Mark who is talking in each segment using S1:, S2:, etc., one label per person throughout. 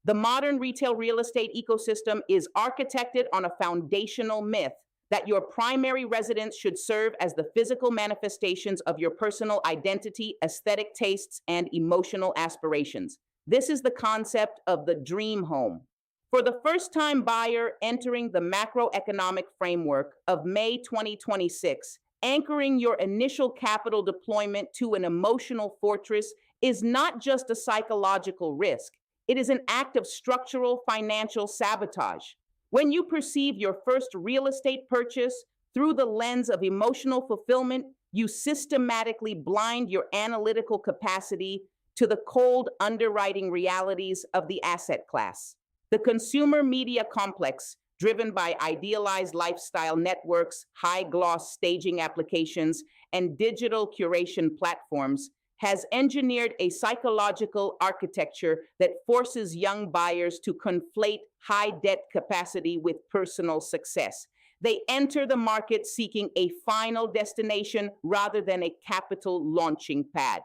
S1: The modern retail real estate ecosystem is architected on a foundational myth that your primary residence should serve as the physical manifestations of your personal identity, aesthetic tastes, and emotional aspirations. This is the concept of the dream home. For the first time buyer entering the macroeconomic framework of May 2026, anchoring your initial capital deployment to an emotional fortress is not just a psychological risk. It is an act of structural financial sabotage. When you perceive your first real estate purchase through the lens of emotional fulfillment, you systematically blind your analytical capacity to the cold underwriting realities of the asset class. The consumer media complex, driven by idealized lifestyle networks, high gloss staging applications, and digital curation platforms, has engineered a psychological architecture that forces young buyers to conflate high debt capacity with personal success. They enter the market seeking a final destination rather than a capital launching pad.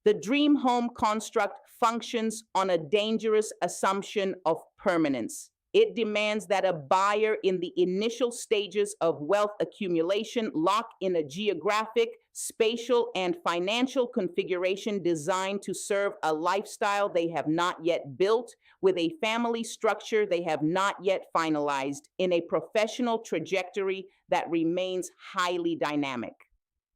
S1: The dream home construct functions on a dangerous assumption of permanence. It demands that a buyer in the initial stages of wealth accumulation lock in a geographic, spatial, and financial configuration designed to serve a lifestyle they have not yet built, with a family structure they have not yet finalized, in a professional trajectory that remains highly dynamic.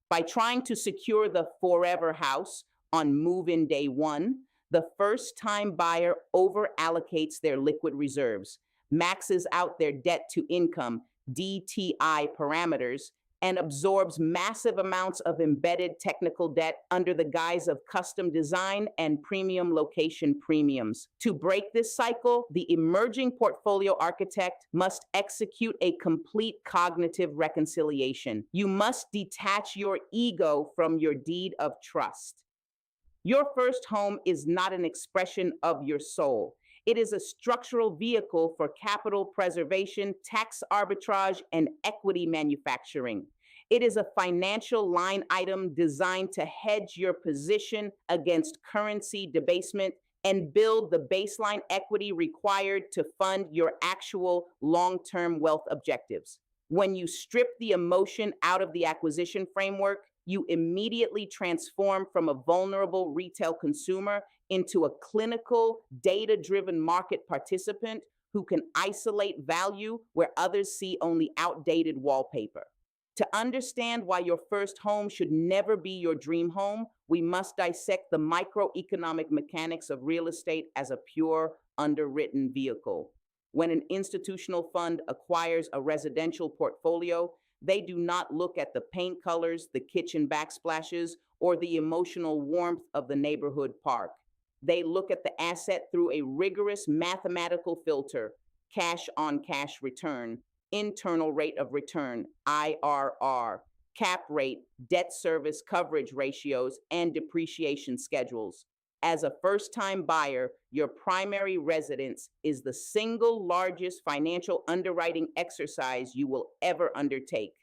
S1: By trying to secure the forever house on move-in day one, the first-time buyer over-allocates their liquid reserves, maxes out their debt-to-income (DTI) parameters, and absorbs massive amounts of embedded technical debt under the guise of custom design and premium location premiums. To break this cycle, the emerging portfolio architect must execute a complete cognitive reconciliation. You must detach your ego from your deed of trust. Your first home is not an expression of your soul. It is a structural vehicle for capital preservation, tax arbitrage, and equity manufacturing. It is a financial line item designed to hedge your position against currency debasement and build the baseline equity required to fund your actual long-term wealth objectives. When you strip the emotion out of the acquisition framework, you immediately transform from a vulnerable retail consumer into a clinical, data-driven market participant who can isolate value where others see only outdated wallpaper. To understand why your first home should never be your dream home, we must dissect the microeconomic mechanics of real estate as a pure, underwritten vehicle. When an institutional fund acquires a residential portfolio, they do not look at the paint colors, the kitchen backsplashes, or the emotional warmth of the neighborhood park. They look at the asset through a rigorous mathematical filter: cash on cash return, internal rate of return, IRR, cap rate, debt service coverage ratios, and depreciation schedules. As a first-time buyer, your primary residence is the single largest financial underwriting exercise you will ever undertake.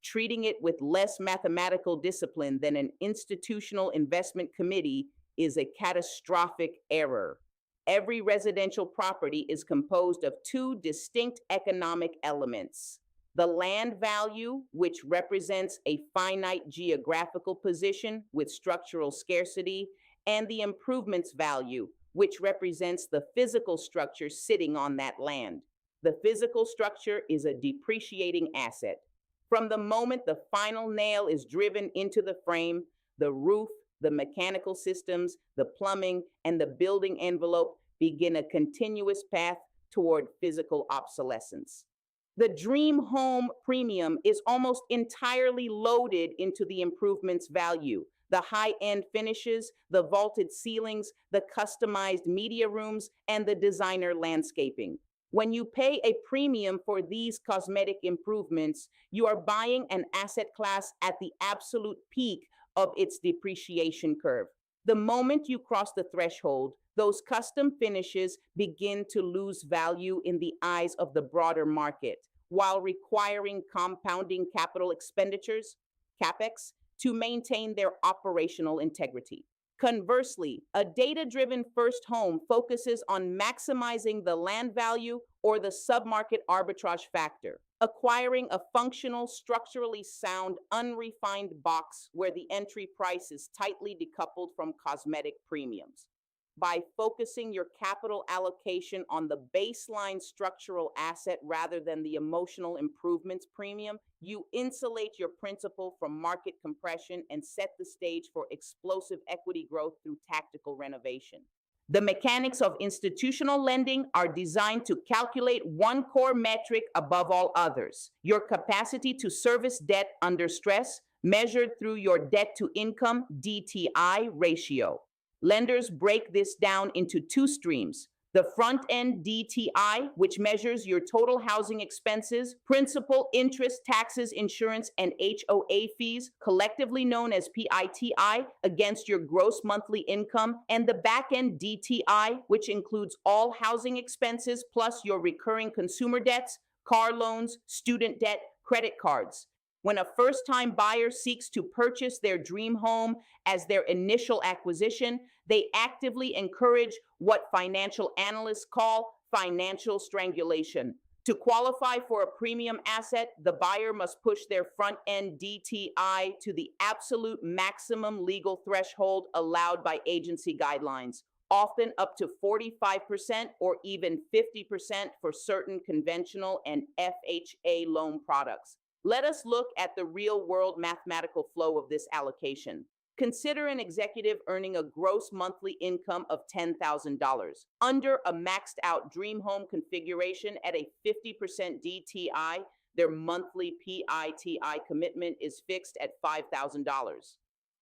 S1: Treating it with less mathematical discipline than an institutional investment committee is a catastrophic error. Every residential property is composed of two distinct economic elements: the land value, which represents a finite geographical position with structural scarcity, and the improvements value, which represents the physical structure sitting on that land. The physical structure is a depreciating asset. From the moment the final nail is driven into the frame, the roof, the mechanical systems, the plumbing, and the building envelope begin a continuous path toward physical obsolescence. The dream home premium is almost entirely loaded into the improvements value: the high-end finishes, the vaulted ceilings, the customized media rooms, and the designer landscaping. When you pay a premium for these cosmetic improvements, you are buying an asset class at the absolute peak of its depreciation curve. The moment you cross the threshold, those custom finishes begin to lose value in the eyes of the broader market, while requiring compounding capital expenditures, CapEx, to maintain their operational integrity. Conversely, a data-driven first home focuses on maximizing the land value or the submarket arbitrage factor, acquiring a functional, structurally sound, unrefined box where the entry price is tightly decoupled from cosmetic premiums. By focusing your capital allocation on the baseline structural asset rather than the emotional improvements premium, you insulate your principal from market compression and set the stage for explosive equity growth through tactical renovation. The mechanics of institutional lending are designed to calculate one core metric above all others: your capacity to service debt under stress, measured through your debt to income DTI ratio. Lenders break this down into two streams: the front end DTI, which measures your total housing expenses, principal, interest, taxes, insurance, and HOA fees, collectively known as PITI, against your gross monthly income, and the back end DTI, which includes all housing expenses plus your recurring consumer debts, car loans, student debt, credit cards. When a first time buyer seeks to purchase their dream home as their initial acquisition, they actively encourage what financial analysts call financial strangulation. To qualify for a premium asset, the buyer must push their front end DTI to the absolute maximum legal threshold allowed by agency guidelines, often up to 45% or even 50% for certain conventional and FHA loan products. Let us look at the real-world mathematical flow of this allocation. Consider an executive earning a gross monthly income of $10,000. Under a maxed-out dream home configuration at a 50% DTI, their monthly PITI commitment is fixed at $5,000.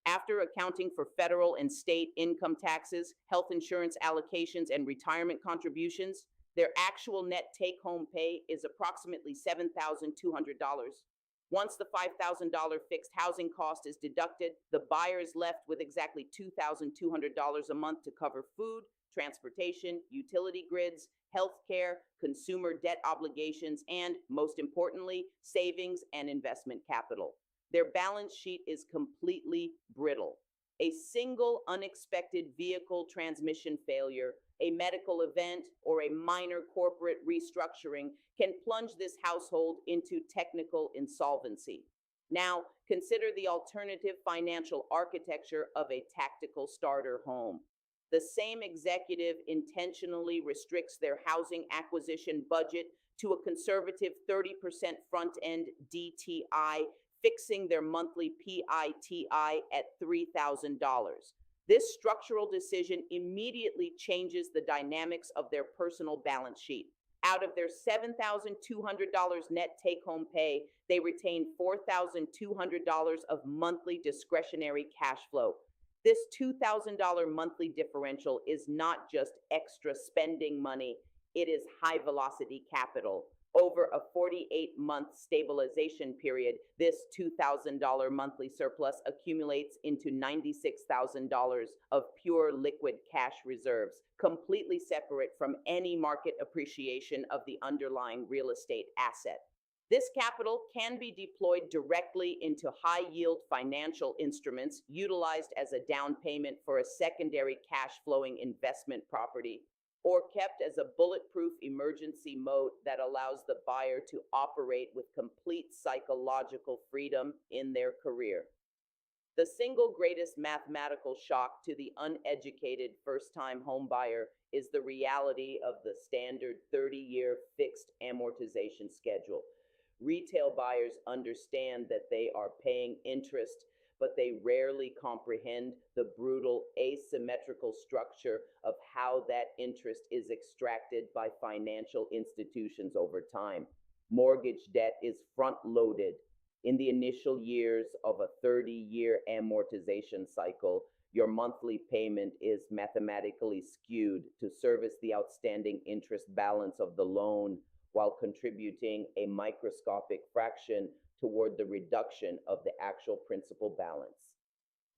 S1: After accounting for federal and state income taxes, health insurance allocations, and retirement contributions, their actual net take-home pay is approximately $7,200. Once the $5,000 fixed housing cost is deducted, the buyer is left with exactly $2,200 a month to cover food, transportation, utility grids, healthcare, consumer debt obligations, and, most importantly, savings and investment capital. Their balance sheet is completely brittle. A single unexpected vehicle transmission failure, a medical event, or a minor corporate restructuring can plunge this household into technical insolvency. Now, consider the alternative financial architecture of a tactical starter home. The same executive intentionally restricts their housing acquisition budget to a conservative 30% front-end DTI, fixing their monthly PITI at $3,000. This structural decision immediately changes the dynamics of their personal balance sheet. Out of their $7,200 net take-home pay, they retain $4,200 of monthly discretionary cash flow. This $2,000 monthly differential is not just extra spending money, it is high-velocity capital. Over a 48-month stabilization period, this $2,000 monthly surplus accumulates into $96,000 of pure liquid cash reserves, completely separate from any market appreciation of the underlying real estate asset. This capital can be deployed directly into high-yield financial instruments utilized as a down payment for a secondary cash-flowing investment property, or kept as a bulletproof emergency moat that allows the buyer to operate with complete psychological freedom in their career. The single greatest mathematical shock to the uneducated first-time homebuyer is the reality of the standard 30-year fixed amortization schedule. Retail buyers understand that they are paying interest, but they rarely comprehend the brutal asymmetrical structure of how that interest is extracted by financial institutions over time. Mortgage debt is front-loaded. In the initial years of a 30-year amortization cycle, your monthly payment is mathematically skewed to service the outstanding interest balance of the loan while contributing a microscopic fraction toward the reduction of the actual principal balance.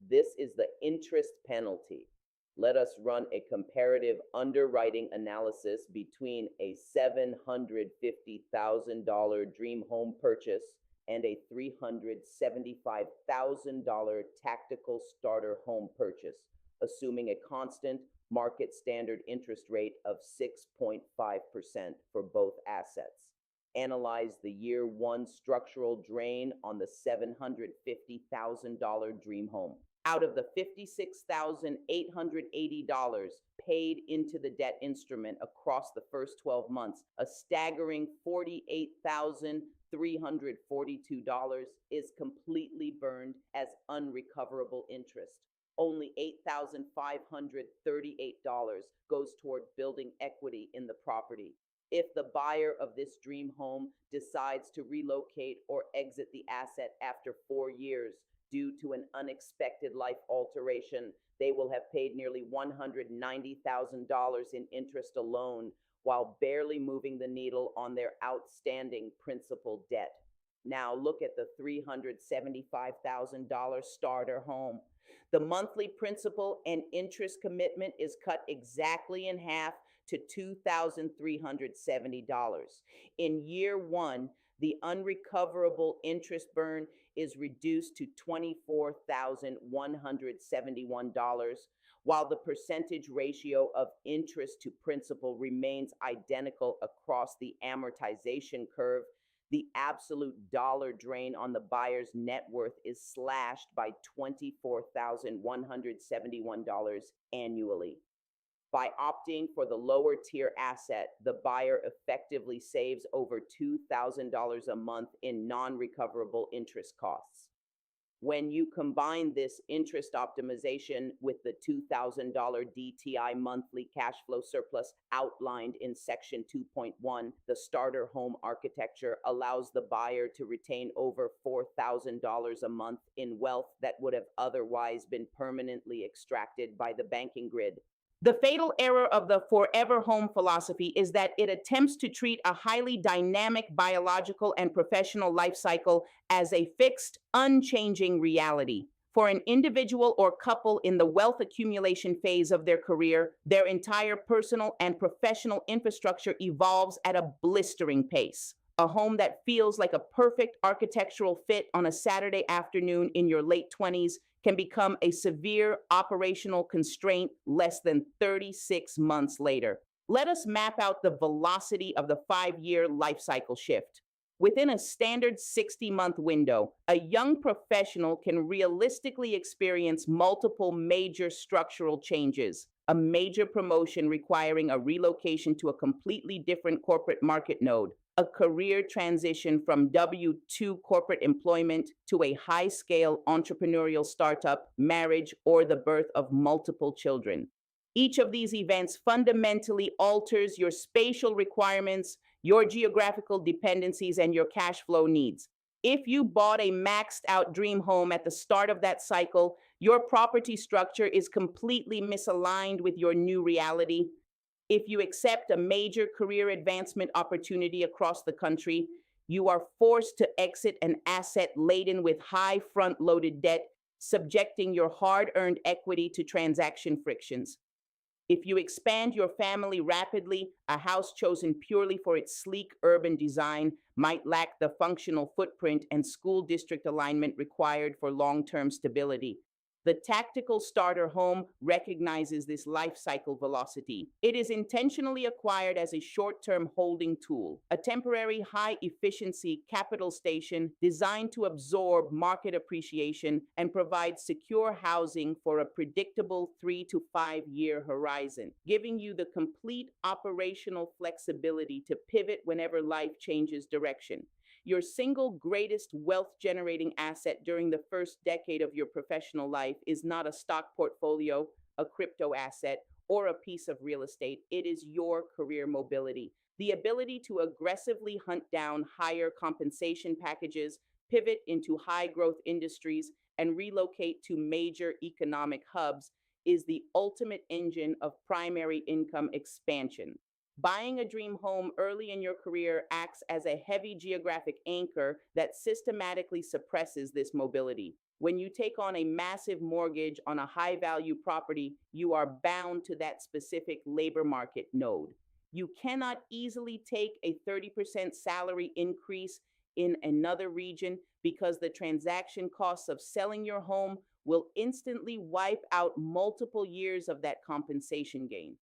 S1: This is the interest penalty. Let us run a comparative underwriting analysis between a $750,000 dream home purchase and a $375,000 tactical starter home purchase. assuming a constant market standard interest rate of 6.5% for both assets. Analyze the year one structural drain on the $750,000 dream home. Out of the $56,880 paid into the debt instrument across the first 12 months, a staggering $48,342 is completely burned as unrecoverable interest. Only $8,538 goes toward building equity in the property. If the buyer of this dream home decides to relocate or exit the asset after 4 years due to an unexpected life alteration, they will have paid nearly $190,000 in interest alone, while barely moving the needle on their outstanding principal debt. Now look at the $375,000 starter home. The monthly principal and interest commitment is cut exactly in half to $2,370. In year one, the unrecoverable interest burn is reduced to $24,171, while the percentage ratio of interest to principal remains identical across the amortization curve. The absolute dollar drain on the buyer's net worth is slashed by $24,171 annually. By opting for the lower tier asset, the buyer effectively saves over $2,000 a month in non-recoverable interest costs. When you combine this interest optimization with the $2,000 DTI monthly cash flow surplus outlined in Section 2.1, the starter home architecture allows the buyer to retain over $4,000 a month in wealth that would have otherwise been permanently extracted by the banking grid. The fatal error of the forever home philosophy is that it attempts to treat a highly dynamic biological and professional life cycle as a fixed, unchanging reality. For an individual or couple in the wealth accumulation phase of their career, their entire personal and professional infrastructure evolves at a blistering pace. A home that feels like a perfect architectural fit on a Saturday afternoon in your late 20s can become a severe operational constraint less than 36 months later. Let us map out the velocity of the 5-year life cycle shift. Within a standard 60-month window, a young professional can realistically experience multiple major structural changes. A major promotion requiring a relocation to a completely different corporate market node, a career transition from W-2 corporate employment to a high-scale entrepreneurial startup, marriage, or the birth of multiple children. Each of these events fundamentally alters your spatial requirements, your geographical dependencies, and your cash flow needs. If you bought a maxed-out dream home at the start of that cycle, your property structure is completely misaligned with your new reality. If you accept a major career advancement opportunity across the country, you are forced to exit an asset laden with high front-loaded debt, subjecting your hard-earned equity to transaction frictions. If you expand your family rapidly, a house chosen purely for its sleek urban design might lack the functional footprint and school district alignment required for long-term stability. The tactical starter home recognizes this life cycle velocity. It is intentionally acquired as a short-term holding tool, a temporary high-efficiency capital station designed to absorb market appreciation and provide secure housing for a predictable 3 to 5 year horizon, giving you the complete operational flexibility to pivot whenever life changes direction. Your single greatest wealth-generating asset during the first decade of your professional life is not a stock portfolio, a crypto asset, or a piece of real estate. It is your career mobility. The ability to aggressively hunt down higher compensation packages, pivot into high-growth industries, and relocate to major economic hubs is the ultimate engine of primary income expansion. Buying a dream home early in your career acts as a heavy geographic anchor that systematically suppresses this mobility. When you take on a massive mortgage on a high-value property, you are bound to that specific labor market node. You cannot easily take a 30% salary increase in another region because the transaction costs of selling your home will instantly wipe out multiple years of that compensation gain.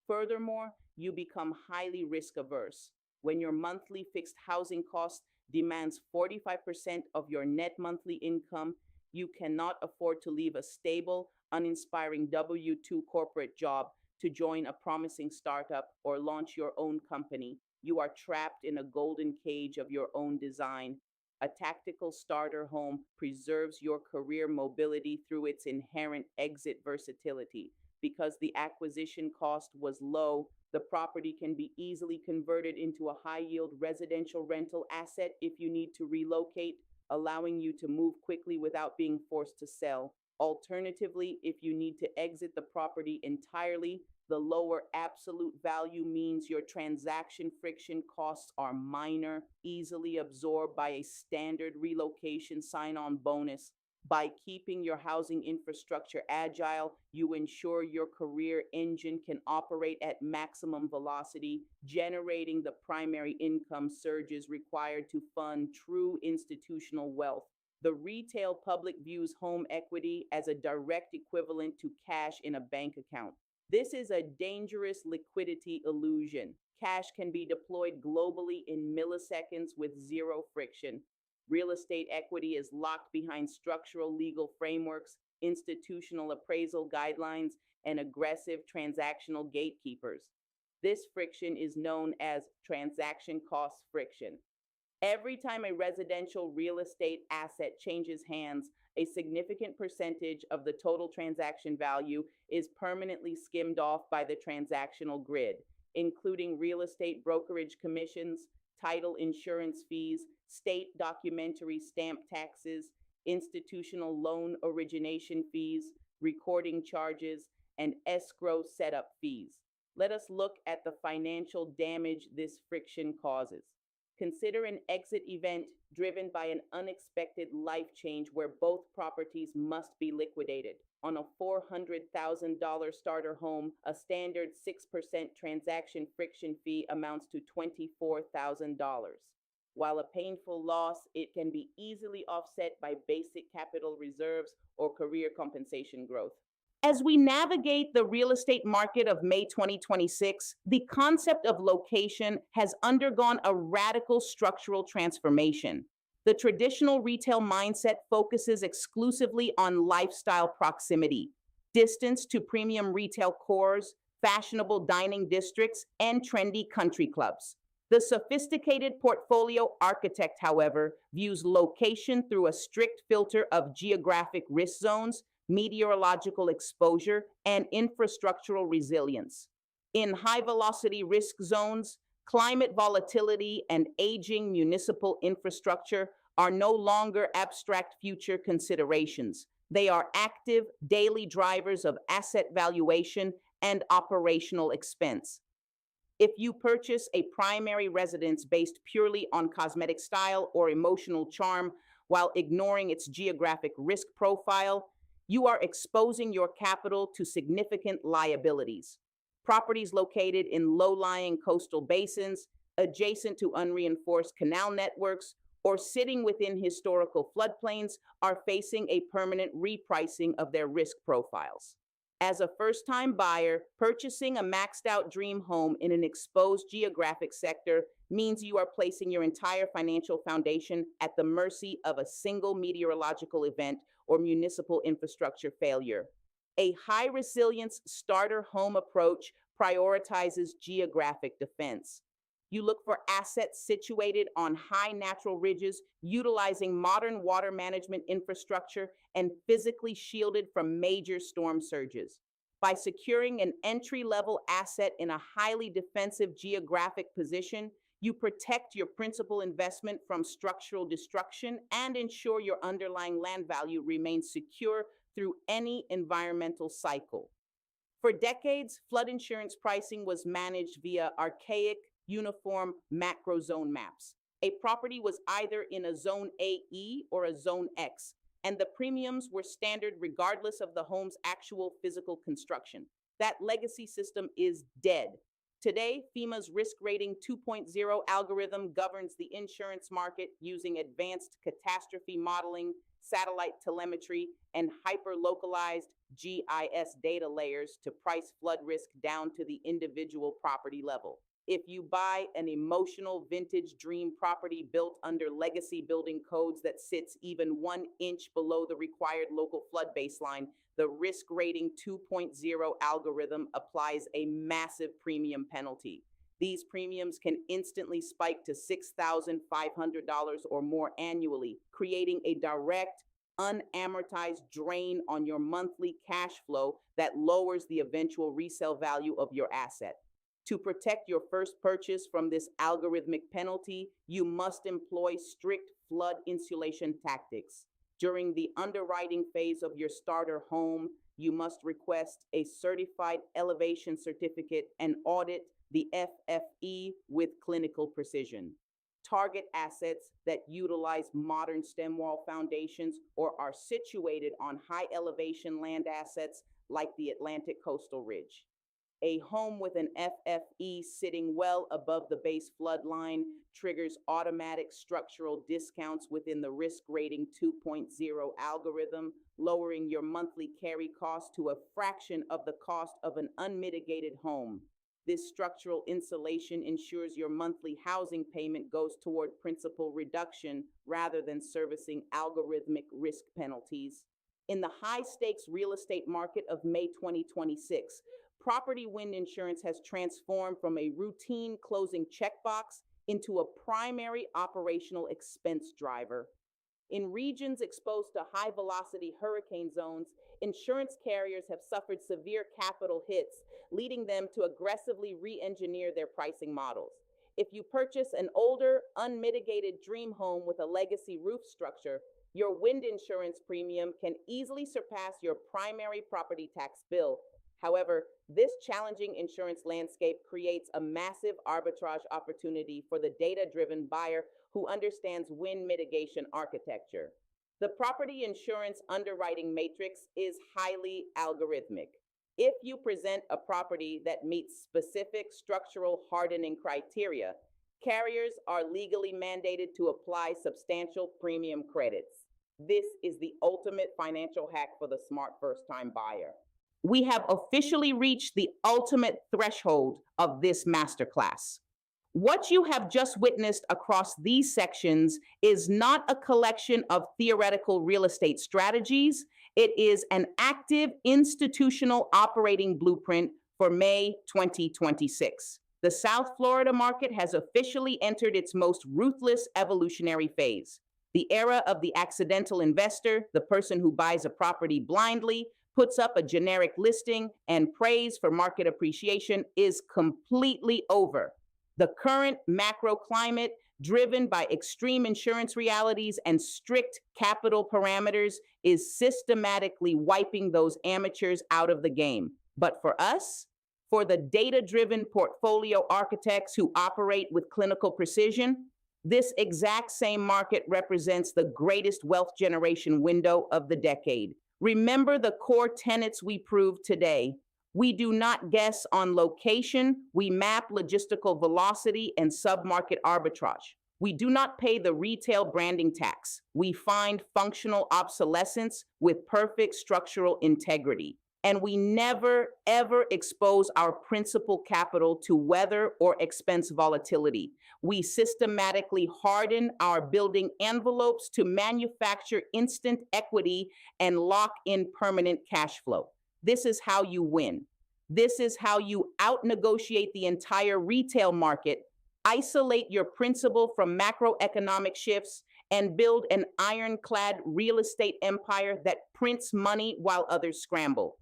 S1: Furthermore, you become highly risk averse. When your monthly fixed housing cost demands 45% of your net monthly income, you cannot afford to leave a stable, uninspiring W 2 corporate job to join a promising startup or launch your own company. You are trapped in a golden cage of your own design. A tactical starter home preserves your career mobility through its inherent exit versatility. Because the acquisition cost was low, the property can be easily converted into a high yield residential rental asset if you need to relocate, allowing you to move quickly without being forced to sell. Alternatively, if you need to exit the property entirely, the lower absolute value means your transaction friction costs are minor, easily absorbed by a standard relocation sign on bonus. By keeping your housing infrastructure agile, you ensure your career engine can operate at maximum velocity, generating the primary income surges required to fund true institutional wealth. The retail public views home equity as a direct equivalent to cash in a bank account. This is a dangerous liquidity illusion. Cash can be deployed globally in milliseconds with zero friction. Real estate equity is locked behind structural legal frameworks, institutional appraisal guidelines, and aggressive transactional gatekeepers. This friction is known as transaction cost friction. Every time a residential real estate asset changes hands, a significant percentage of the total transaction value is permanently skimmed off by the transactional grid, including real estate brokerage commissions, title insurance fees, state documentary stamp taxes, institutional loan origination fees, recording charges, and escrow setup fees. Let us look at the financial damage this friction causes. Consider an exit event driven by an unexpected life change where both properties must be liquidated. On a $400,000 starter home, a standard 6% transaction friction fee amounts to $24,000. While a painful loss, it can be easily offset by basic capital reserves or career compensation growth. As we navigate the real estate market of May 2026, the concept of location has undergone a radical structural transformation. The traditional retail mindset focuses exclusively on lifestyle proximity, distance to premium retail cores, fashionable dining districts, and trendy country clubs. The sophisticated portfolio architect, however, views location through a strict filter of geographic risk zones, meteorological exposure, and infrastructural resilience. In high velocity risk zones, climate volatility and aging municipal infrastructure are no longer abstract future considerations. They are active daily drivers of asset valuation and operational expense. If you purchase a primary residence based purely on cosmetic style or emotional charm while ignoring its geographic risk profile, you are exposing your capital to significant liabilities. Properties located in low-lying coastal basins, adjacent to unreinforced canal networks, or sitting within historical floodplains are facing a permanent repricing of their risk profiles. As a first-time buyer, purchasing a maxed-out dream home in an exposed geographic sector means you are placing your entire financial foundation at the mercy of a single meteorological event or municipal infrastructure failure. A high-resilience starter home approach prioritizes geographic defense. You look for assets situated on high natural ridges, utilizing modern water management infrastructure and physically shielded from major storm surges. By securing an entry-level asset in a highly defensive geographic position, you protect your principal investment from structural destruction and ensure your underlying land value remains secure through any environmental cycle. For decades, flood insurance pricing was managed via archaic, uniform macro zone maps. A property was either in a zone AE or a zone X, and the premiums were standard regardless of the home's actual physical construction. That legacy system is dead. Today, FEMA's Risk Rating 2.0 algorithm governs the insurance market using advanced catastrophe modeling, satellite telemetry, and hyper-localized GIS data layers to price flood risk down to the individual property level. If you buy an emotional vintage dream property built under legacy building codes that sits even 1 inch below the required local flood baseline, the Risk Rating 2.0 algorithm applies a massive premium penalty. These premiums can instantly spike to $6,500 or more annually, creating a direct, unamortized drain on your monthly cash flow that lowers the eventual resale value of your asset. To protect your first purchase from this algorithmic penalty, you must employ strict flood insulation tactics. During the underwriting phase of your starter home, you must request a certified elevation certificate and audit the FFE with clinical precision. Target assets that utilize modern stem wall foundations or are situated on high elevation land assets like the Atlantic coastal ridge. A home with an FFE sitting well above the base flood line triggers automatic structural discounts within the Risk Rating 2.0 algorithm, lowering your monthly carry cost to a fraction of the cost of an unmitigated home. This structural insulation ensures your monthly housing payment goes toward principal reduction rather than servicing algorithmic risk penalties. In the high-stakes real estate market of May 2026, property wind insurance has transformed from a routine closing checkbox into a primary operational expense driver. In regions exposed to high-velocity hurricane zones, insurance carriers have suffered severe capital hits, leading them to aggressively re-engineer their pricing models. If you purchase an older, unmitigated dream home with a legacy roof structure, your wind insurance premium can easily surpass your primary property tax bill. However, this challenging insurance landscape creates a massive arbitrage opportunity for the data-driven buyer who understands wind mitigation architecture. The property insurance underwriting matrix is highly algorithmic. If you present a property that meets specific structural hardening criteria, carriers are legally mandated to apply substantial premium credits. This is the ultimate financial hack for the smart first-time buyer. We have officially reached the ultimate threshold of this masterclass. What you have just witnessed across these sections is not a collection of theoretical real estate strategies. It is an active institutional operating blueprint for May 2026. The South Florida market has officially entered its most ruthless evolutionary phase. The era of the accidental investor, the person who buys a property blindly, puts up a generic listing, and prays for market appreciation, is completely over. The current macro climate, driven by extreme insurance realities and strict capital parameters, is systematically wiping those amateurs out of the game. But for us, for the data-driven portfolio architects who operate with clinical precision, this exact same market represents the greatest wealth generation window of the decade. Remember the core tenets we proved today. We do not guess on location, we map logistical velocity and submarket arbitrage. We do not pay the retail branding tax. We find functional obsolescence with perfect structural integrity. And we never, ever expose our principal capital to weather or expense volatility. We systematically harden our building envelopes to manufacture instant equity and lock in permanent cash flow. This is how you win. This is how you out-negotiate the entire retail market, isolate your principal from macroeconomic shifts, and build an ironclad real estate empire that prints money while others scramble.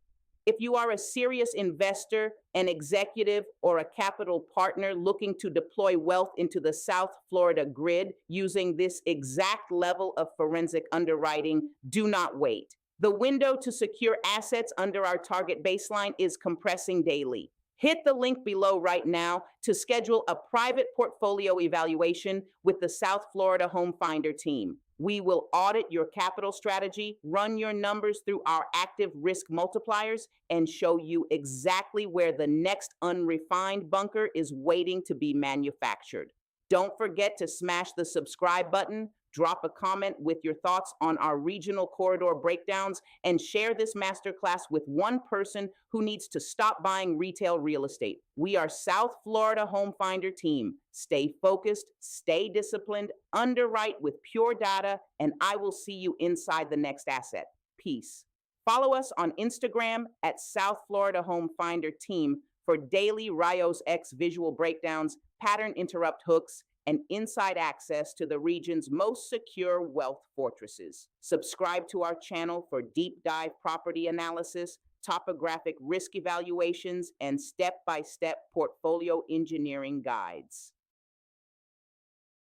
S1: If you are a serious investor, an executive, or a capital partner looking to deploy wealth into the South Florida grid using this exact level of forensic underwriting, do not wait. The window to secure assets under our target baseline is compressing daily. Hit the link below right now to schedule a private portfolio evaluation with the South Florida Home Finder team. We will audit your capital strategy, run your numbers through our active risk multipliers, and show you exactly where the next unrefined bunker is waiting to be manufactured. Don't forget to smash the subscribe button, drop a comment with your thoughts on our regional corridor breakdowns, and share this masterclass with one person who needs to stop buying retail real estate. We are South Florida Home Finder Team. Stay focused, stay disciplined, underwrite with pure data, and I will see you inside the next asset. Peace. Follow us on Instagram at South Florida Home Finder Team for daily Rios X visual breakdowns, pattern interrupt hooks, and inside access to the region's most secure wealth fortresses. Subscribe to our channel for deep dive property analysis, topographic risk evaluations, and step-by-step portfolio engineering guides.